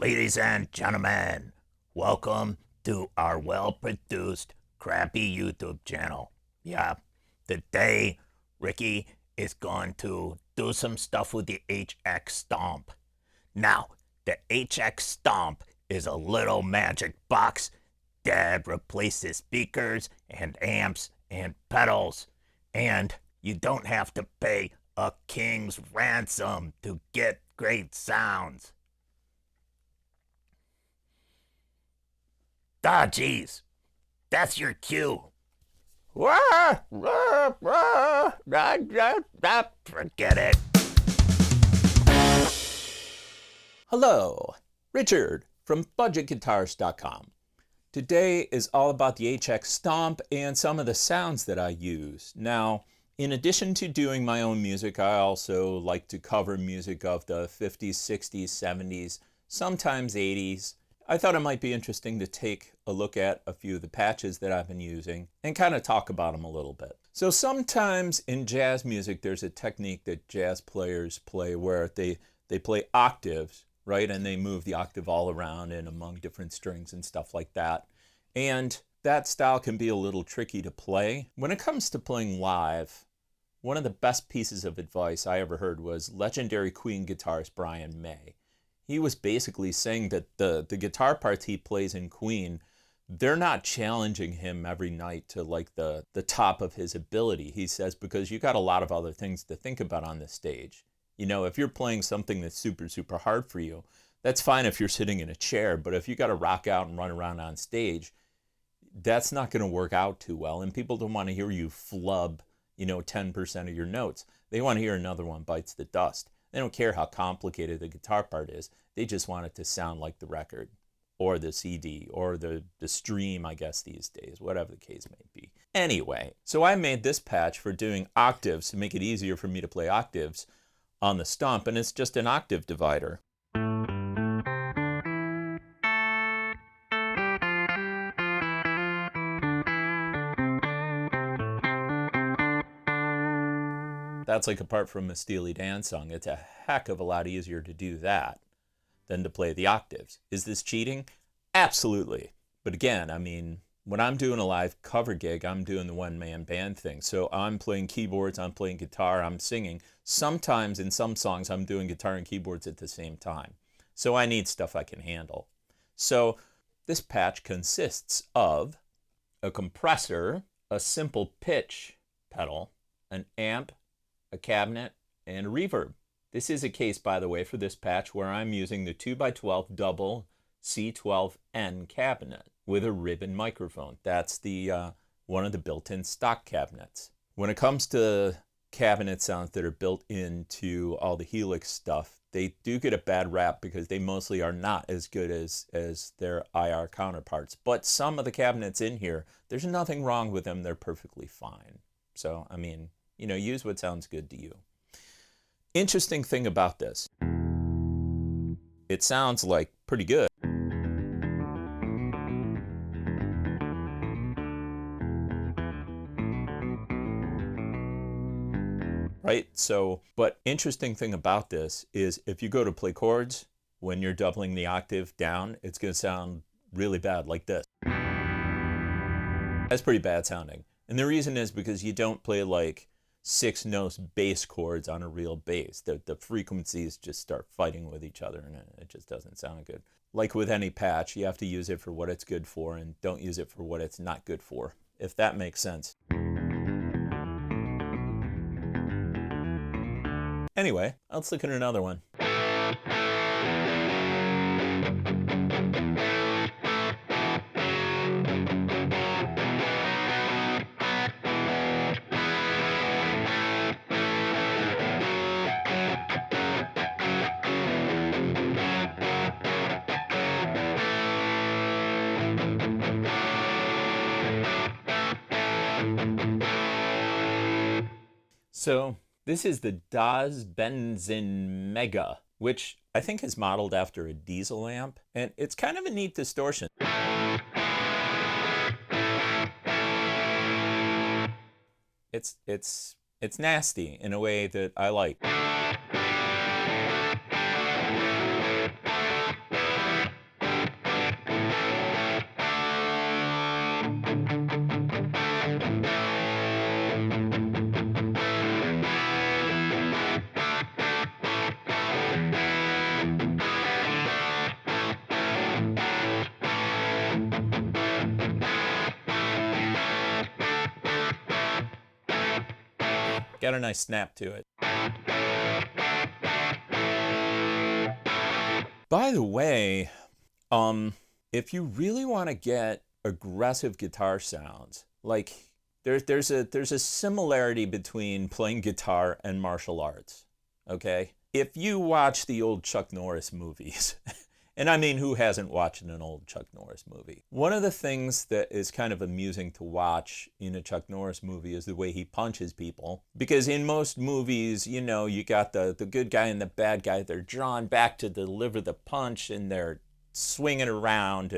Ladies and gentlemen, welcome to our well-produced, crappy YouTube channel. Yeah, today Ricky is going to do some stuff with the HX Stomp. Now, the HX Stomp is a little magic box that replaces speakers and amps and pedals, and you don't have to pay a king's ransom to get great sounds. Ah, jeez. That's your cue. Forget it. Hello, Richard from budgetguitarist.com. Today is all about the HX Stomp and some of the sounds that I use. Now, in addition to doing my own music, I also like to cover music of the 50s, 60s, 70s, sometimes 80s. I thought it might be interesting to take a look at a few of the patches that I've been using and kind of talk about them a little bit. So sometimes in jazz music, there's a technique that jazz players play where they play octaves, right? And they move the octave all around and among different strings and stuff like that. And that style can be a little tricky to play. When it comes to playing live, one of the best pieces of advice I ever heard was legendary Queen guitarist Brian May. He was basically saying that the guitar parts he plays in Queen, they're not challenging him every night to like the top of his ability. He says, because you got a lot of other things to think about on the stage. You know, if you're playing something that's super, super hard for you, that's fine if you're sitting in a chair, but if you got to rock out and run around on stage, that's not going to work out too well. And people don't want to hear you flub, 10% of your notes. They want to hear another one bites the dust. They don't care how complicated the guitar part is. They just want it to sound like the record or the CD or the stream, I guess, these days, whatever the case may be. Anyway, so I made this patch for doing octaves to make it easier for me to play octaves on the Stomp, and it's just an octave divider. That's like a part from a Steely Dan song. It's a heck of a lot easier to do that than to play the octaves. Is this cheating? Absolutely. But again, I mean, when I'm doing a live cover gig, I'm doing the one-man band thing. So I'm playing keyboards, I'm playing guitar, I'm singing. Sometimes in some songs, I'm doing guitar and keyboards at the same time. So I need stuff I can handle. So this patch consists of a compressor, a simple pitch pedal, an amp, a cabinet, and a reverb. This is a case, by the way, for this patch where I'm using the 2x12 double C12N cabinet with a ribbon microphone. That's the one of the built-in stock cabinets. When it comes to cabinet sounds that are built into all the Helix stuff, they do get a bad rap because they mostly are not as good as their IR counterparts. But some of the cabinets in here, there's nothing wrong with them. They're perfectly fine. So, I mean, use what sounds good to you. Interesting thing about this, it sounds like pretty good. Right? So, but interesting thing about this is if you go to play chords, when you're doubling the octave down, it's going to sound really bad like this. That's pretty bad sounding. And the reason is because you don't play like 6 notes bass chords on a real bass. The frequencies just start fighting with each other and it just doesn't sound good. Like with any patch, you have to use it for what it's good for and don't use it for what it's not good for, if that makes sense. Anyway, let's look at another one. So this is the Benzin Mega, which I think is modeled after a Diezel amp, and it's kind of a neat distortion. It's nasty in a way that I like. Got a nice snap to it. By the way, if you really want to get aggressive guitar sounds, like there's a similarity between playing guitar and martial arts. Okay? If you watch the old Chuck Norris movies, and I mean, who hasn't watched an old Chuck Norris movie? One of the things that is kind of amusing to watch in a Chuck Norris movie is the way he punches people. Because in most movies, you know, you got the good guy and the bad guy. They're drawn back to deliver the punch, and they're swinging around.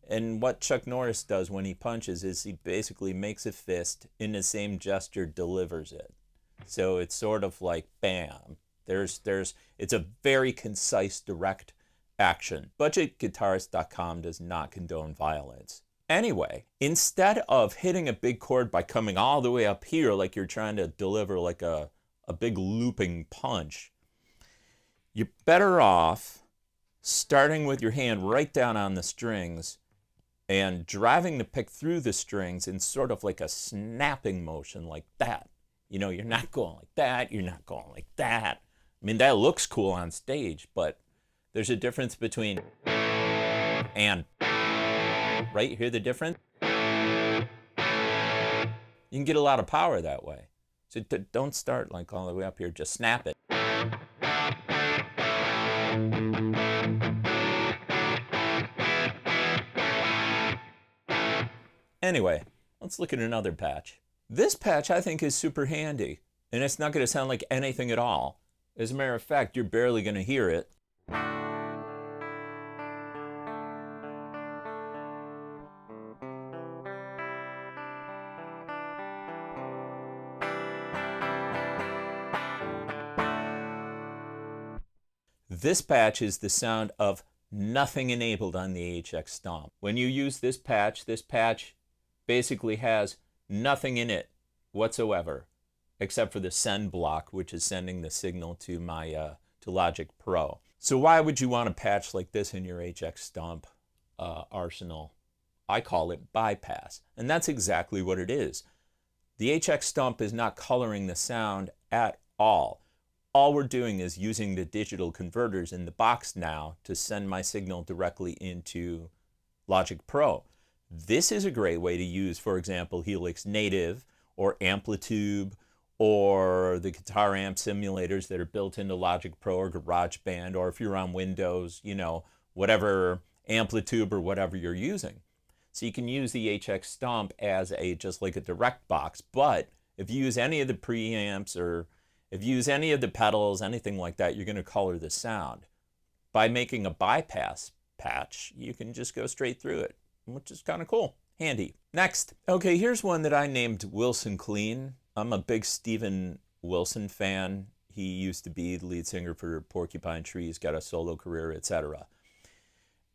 And what Chuck Norris does when he punches is he basically makes a fist, in the same gesture delivers it. So it's sort of like bam. It's a very concise, direct action. Budgetguitarist.com does not condone violence. Anyway, instead of hitting a big chord by coming all the way up here like you're trying to deliver like a big looping punch, you're better off starting with your hand right down on the strings and driving the pick through the strings in sort of like a snapping motion like that. You know, you're not going like that, you're not going like that. I mean, that looks cool on stage, but there's a difference between and, right? You hear the difference? You can get a lot of power that way. So don't start like all the way up here, just snap it. Anyway, let's look at another patch. This patch I think is super handy, and it's not going to sound like anything at all. As a matter of fact, you're barely going to hear it. This patch is the sound of nothing enabled on the HX Stomp. When you use this patch basically has nothing in it whatsoever, except for the send block, which is sending the signal to my to Logic Pro. So why would you want a patch like this in your HX Stomp arsenal? I call it bypass, and that's exactly what it is. The HX Stomp is not coloring the sound at all. All we're doing is using the digital converters in the box now to send my signal directly into Logic Pro. This is a great way to use, for example, Helix Native or Amplitube or the guitar amp simulators that are built into Logic Pro or GarageBand, or if you're on Windows, you know, whatever Amplitube or whatever you're using. So you can use the HX Stomp as just like a direct box, but if you use any of the preamps or if you use any of the pedals, anything like that, you're going to color the sound. By making a bypass patch, you can just go straight through it, which is kind of cool. Handy. Next. Okay, here's one that I named Wilson Clean. I'm a big Steven Wilson fan. He used to be the lead singer for Porcupine Tree. He's got a solo career, etc.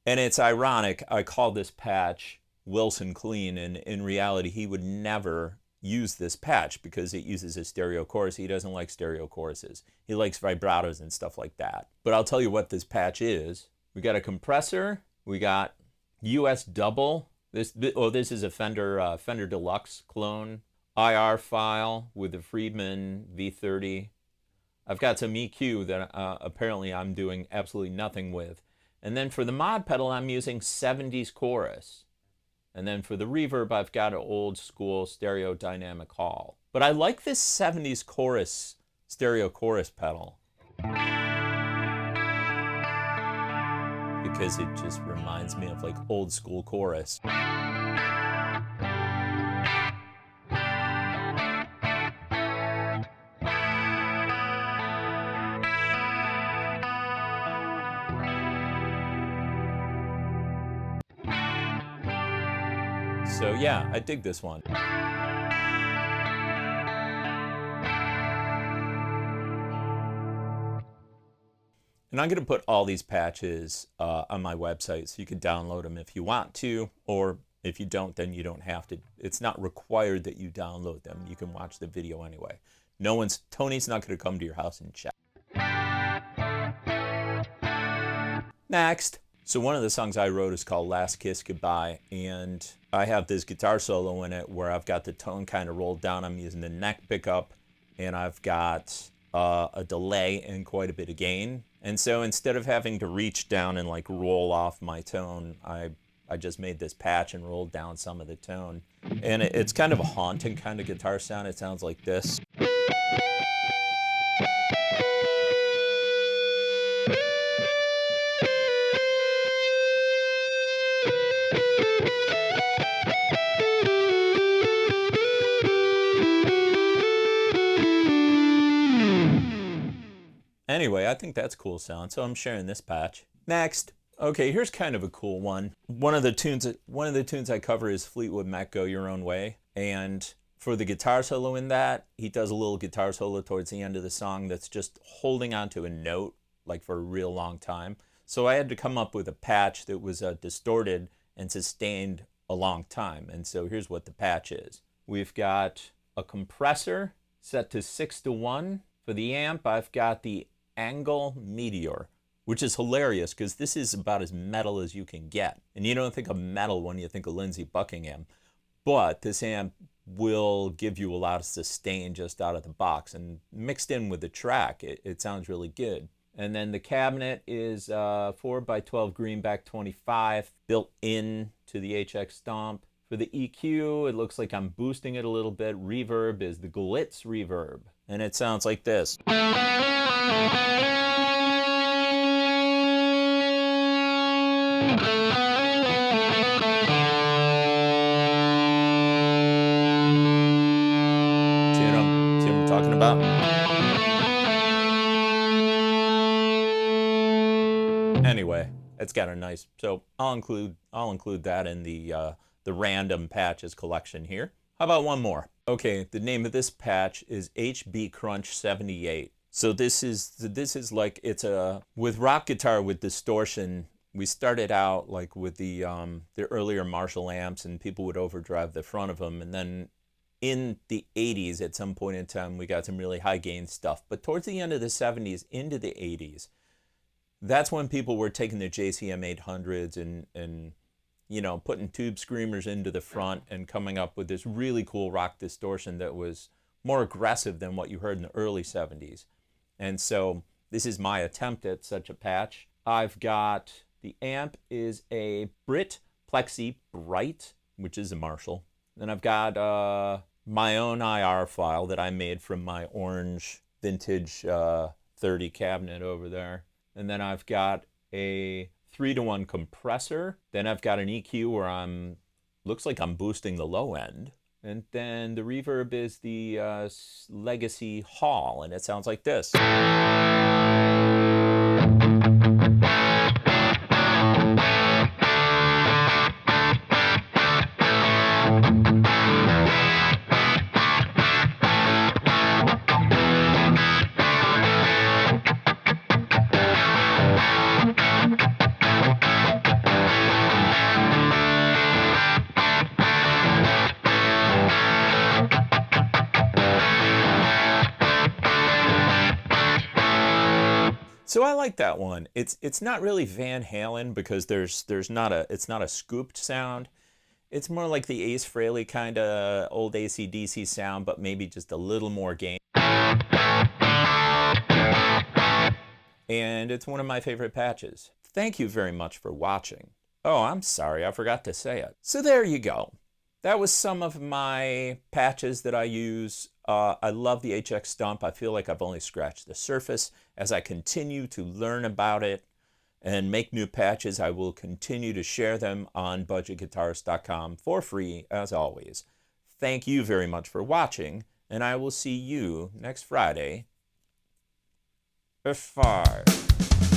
And it's ironic, I call this patch Wilson Clean, and in reality, he would never use this patch because it uses a stereo chorus. He doesn't like stereo choruses. He likes vibratos and stuff like that. But I'll tell you what this patch is. We got a compressor. We got US double. This is a Fender Deluxe clone. IR file with the Friedman V30. I've got some EQ that apparently I'm doing absolutely nothing with. And then for the mod pedal, I'm using 70s chorus. And then for the reverb, I've got an old school stereo dynamic hall. But I like this 70s chorus, stereo chorus pedal, because it just reminds me of like old school chorus. So yeah, I dig this one. And I'm going to put all these patches on my website so you can download them if you want to, or if you don't, then you don't have to. It's not required that you download them. You can watch the video anyway. Tony's not going to come to your house and check. Next. So one of the songs I wrote is called Last Kiss Goodbye, and I have this guitar solo in it where I've got the tone kind of rolled down. I'm using the neck pickup and I've got a delay and quite a bit of gain. And so instead of having to reach down and like roll off my tone, I just made this patch and rolled down some of the tone. And it's kind of a haunting kind of guitar sound. It sounds like this. Anyway, I think that's a cool sound, so I'm sharing this patch. Next, okay, here's kind of a cool one. One of the tunes I cover is Fleetwood Mac Go Your Own Way, and for the guitar solo in that, he does a little guitar solo towards the end of the song that's just holding onto a note like for a real long time. So I had to come up with a patch that was distorted and sustained a long time. And so here's what the patch is. We've got a compressor set to 6-to-1. For the amp, I've got the Angle Meteor, which is hilarious because this is about as metal as you can get. And you don't think of metal when you think of Lindsey Buckingham, but this amp will give you a lot of sustain just out of the box, and mixed in with the track, it sounds really good. And then the cabinet is 4x12 greenback 25 built in to the HX Stomp. For the EQ, it looks like I'm boosting it a little bit. Reverb is the Glitz reverb, and it sounds like this. See what I'm talking about? Anyway, it's got a nice, so I'll include that in the random patches collection here. How about one more? Okay, the name of this patch is HB Crunch 78. So this is like, it's a, with rock guitar with distortion, we started out like with the earlier Marshall amps, and people would overdrive the front of them, and then in the 80s at some point in time we got some really high gain stuff. But towards the end of the 70s into the 80s, that's when people were taking the JCM 800s and you know, putting tube screamers into the front and coming up with this really cool rock distortion that was more aggressive than what you heard in the early 70s. And so this is my attempt at such a patch. I've got, the amp is a Brit Plexi Bright, which is a Marshall. Then I've got my own IR file that I made from my orange vintage 30 cabinet over there. And then I've got a 3-to-1 compressor. Then I've got an EQ where looks like I'm boosting the low end. And then the reverb is the Legacy Hall, and it sounds like this. So I like that one. It's not really Van Halen because it's not a scooped sound. It's more like the Ace Frehley kind of old AC/DC sound, but maybe just a little more gain. And it's one of my favorite patches. Thank you very much for watching. Oh, I'm sorry, I forgot to say it. So there you go. That was some of my patches that I use. I love the HX Stomp. I feel like I've only scratched the surface. As I continue to learn about it and make new patches, I will continue to share them on budgetguitarist.com for free, as always. Thank you very much for watching, and I will see you next Friday. F5.